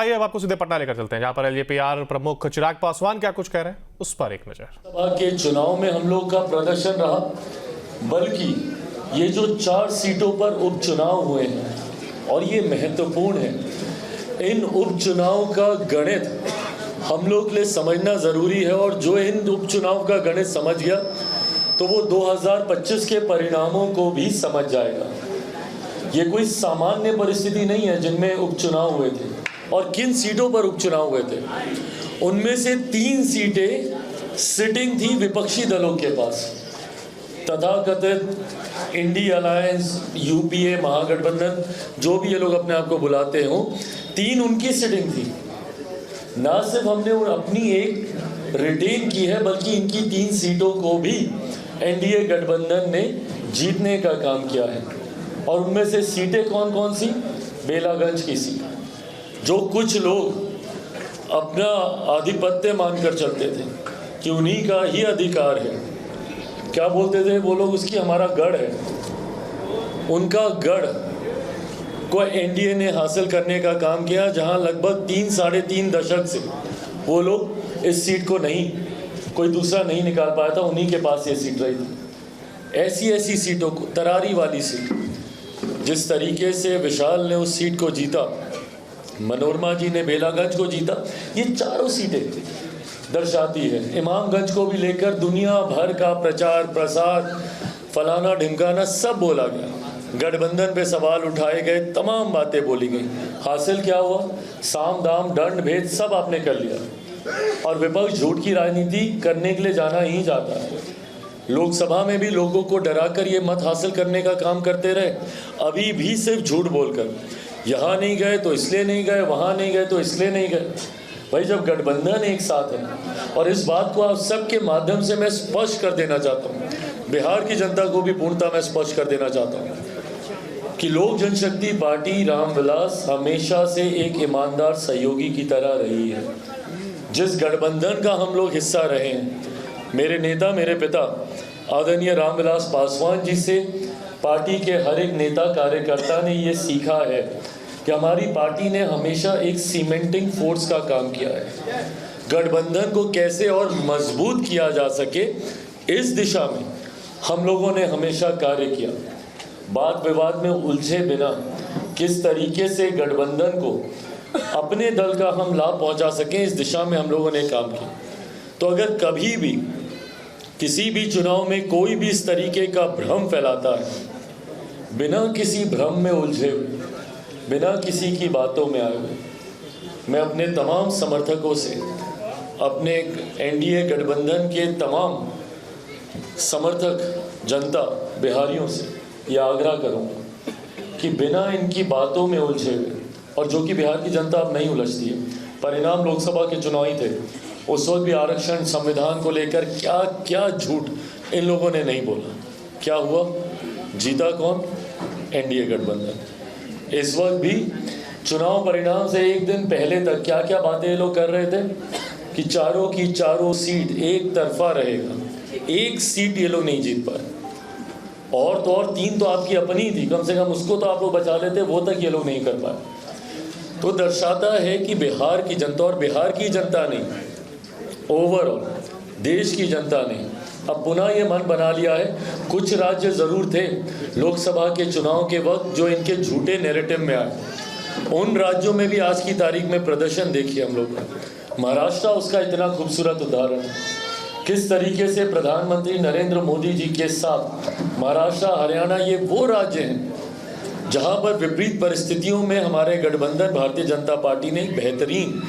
आइए अब आपको सीधे पटना लेकर चलते हैं, जहां पर एलजेपीआर प्रमुख चिराग पासवान क्या कुछ कह रहे हैं उस पर एक नजर। सभा के चुनाव में हम लोग का प्रदर्शन रहा, बल्कि ये जो 4 सीटों पर उपचुनाव हुए हैं और ये महत्वपूर्ण है, इन उपचुनाव का गणित हम लोग के लिए समझना ज़रूरी है। और जो इन उपचुनाव का गणित समझ गया तो वो 2025 के परिणामों को भी समझ जाएगा। ये कोई सामान्य परिस्थिति नहीं है जिनमें उपचुनाव हुए थे। और किन सीटों पर उपचुनाव हुए थे, उनमें से 3 सीटें सिटिंग थी विपक्षी दलों के पास। तथाकथित इंडी अलायंस, यूपीए, महागठबंधन, जो भी ये लोग अपने आप को बुलाते हों, 3 उनकी सिटिंग थी। ना सिर्फ हमने अपनी एक रिटेन की है, बल्कि इनकी 3 सीटों को भी एनडीए गठबंधन ने जीतने का काम किया है। और उनमें से सीटें कौन कौन सी? बेलागंज की सीट, जो कुछ लोग अपना आधिपत्य मानकर चलते थे कि उन्हीं का ही अधिकार है। क्या बोलते थे वो लोग? उसकी हमारा गढ़ है। उनका गढ़ को एनडीए ने हासिल करने का काम किया, जहां लगभग 3 साढ़े 3 दशक से वो लोग इस सीट को नहीं, कोई दूसरा नहीं निकाल पाया था, उन्हीं के पास ये सीट रही थी। ऐसी सीटों को, तरारी वाली सीट, जिस तरीके से विशाल ने उस सीट को जीता, मनोरमा जी ने बेलागंज को जीता, ये चारों सीटें दर्शाती है। इमामगंज को भी लेकर दुनिया भर का प्रचार प्रसार, फलाना ढिमकाना सब बोला गया, गठबंधन पे सवाल उठाए गए, तमाम बातें बोली गई। हासिल क्या हुआ? साम दाम दंड भेद सब आपने कर लिया। और विपक्ष झूठ की राजनीति करने के लिए जाना ही जाता है। लोकसभा में भी लोगों को डराकर ये मत हासिल करने का काम करते रहे। अभी भी सिर्फ झूठ बोलकर, यहाँ नहीं गए तो इसलिए नहीं गए, वहाँ नहीं गए तो इसलिए नहीं गए। भाई, जब गठबंधन एक साथ है, और इस बात को आप सबके माध्यम से मैं स्पष्ट कर देना चाहता हूँ, बिहार की जनता को भी पूर्णतः मैं स्पष्ट कर देना चाहता हूँ कि लोक जनशक्ति पार्टी रामविलास हमेशा से एक ईमानदार सहयोगी की तरह रही है। जिस गठबंधन का हम लोग हिस्सा रहे हैं, मेरे नेता, मेरे पिता आदरणीय रामविलास पासवान जी से पार्टी के हर एक नेता कार्यकर्ता ने ये सीखा है कि हमारी पार्टी ने हमेशा एक सीमेंटिंग फोर्स का काम किया है। गठबंधन को कैसे और मजबूत किया जा सके, इस दिशा में हम लोगों ने हमेशा कार्य किया। बात विवाद में उलझे बिना किस तरीके से गठबंधन को अपने दल का हम लाभ पहुंचा सकें, इस दिशा में हम लोगों ने काम किया। तो अगर कभी भी किसी भी चुनाव में कोई भी इस तरीके का भ्रम फैलाता है, बिना किसी भ्रम में उलझे हुए, बिना किसी की बातों में आए हुए, मैं अपने तमाम समर्थकों से, अपने एनडीए गठबंधन के तमाम समर्थक जनता बिहारियों से यह आग्रह करूंगा कि बिना इनकी बातों में उलझे हुए, और जो कि बिहार की जनता अब नहीं उलझती है, परिणाम लोकसभा के चुनाव ही थे, उस वक्त भी आरक्षण संविधान को लेकर क्या क्या झूठ इन लोगों ने नहीं बोला। क्या हुआ? जीता कौन? एनडीए गठबंधन। इस वक्त भी चुनाव परिणाम से एक दिन पहले तक क्या क्या बातें ये लोग कर रहे थे कि चारों की चारों सीट एक तरफा रहेगा। एक सीट ये लोग नहीं जीत पाए, और तो और 3 तो आपकी अपनी थी, कम से कम उसको तो आप लोग बचा लेते, वो तक ये लोग नहीं कर पाए। तो दर्शाता है कि बिहार की जनता, और बिहार की जनता नहीं, ओवरऑल देश की जनता ने अब पुनः ये मन बना लिया है। कुछ राज्य ज़रूर थे लोकसभा के चुनाव के वक्त जो इनके झूठे नैरेटिव में आए, उन राज्यों में भी आज की तारीख में प्रदर्शन देखिए हम लोग का। महाराष्ट्र उसका इतना खूबसूरत उदाहरण है, किस तरीके से प्रधानमंत्री नरेंद्र मोदी जी के साथ महाराष्ट्र, हरियाणा, ये वो राज्य हैं जहां पर विपरीत परिस्थितियों में हमारे गठबंधन भारतीय जनता पार्टी ने एक बेहतरीन